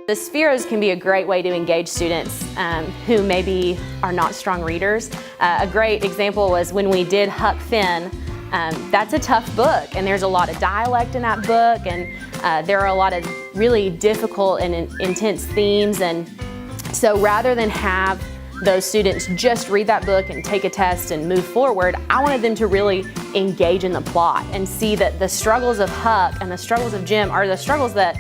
The Spheros can be a great way to engage students who maybe are not strong readers. A great example was when we did Huck Finn. That's a tough book, and there's a lot of dialect in that book, and there are a lot of really difficult and intense themes. And so rather than have those students just read that book and take a test and move forward, I wanted them to really engage in the plot and see that the struggles of Huck and the struggles of Jim are the struggles that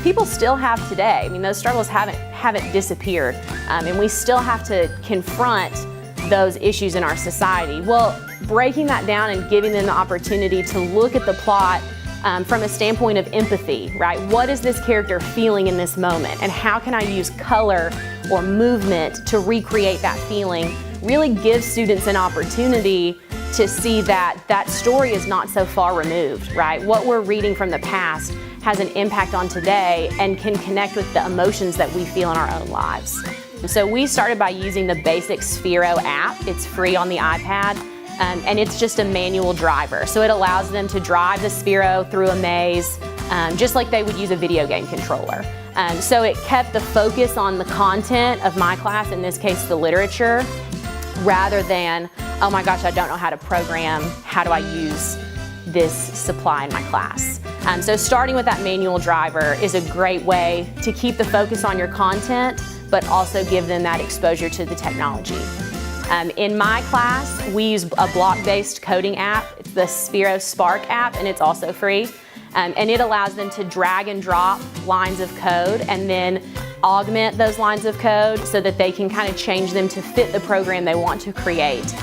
people still have today. I mean, those struggles haven't disappeared, and we still have to confront those issues in our society. Well, breaking that down and giving them the opportunity to look at the plot from a standpoint of empathy, right? What is this character feeling in this moment, and how can I use color or movement to recreate that feeling, really gives students an opportunity to see that that story is not so far removed, right? What we're reading from the past has an impact on today and can connect with the emotions that we feel in our own lives. So we started by using the basic Sphero app. It's free on the iPad, and it's just a manual driver. So it allows them to drive the Sphero through a maze, just like they would use a video game controller. So it kept the focus on the content of my class, in this case the literature, rather than, oh my gosh, I don't know how to program, how do I use this supply in my class? So starting with that manual driver is a great way to keep the focus on your content, but also give them that exposure to the technology. In my class, we use a block-based coding app. It's the Sphero Spark app, and it's also free. And it allows them to drag and drop lines of code and then augment those lines of code so that they can kind of change them to fit the program they want to create.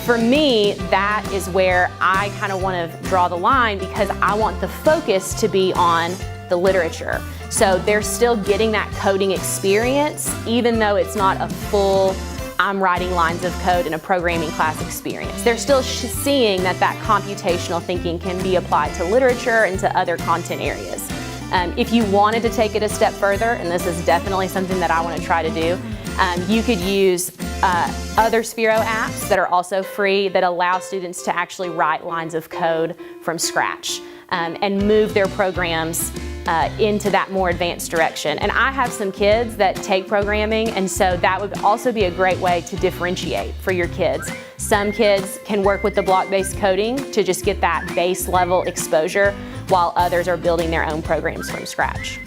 For me, that is where I kind of want to draw the line, because I want the focus to be on the literature. So they're still getting that coding experience, even though it's not a full, I'm writing lines of code in a programming class experience. They're still seeing that that computational thinking can be applied to literature and to other content areas. If you wanted to take it a step further, and this is definitely something that I want to try to do, you could use other Sphero apps that are also free that allow students to actually write lines of code from scratch and move their programs into that more advanced direction. And I have some kids that take programming, and so that would also be a great way to differentiate for your kids. Some kids can work with the block-based coding to just get that base level exposure, while others are building their own programs from scratch.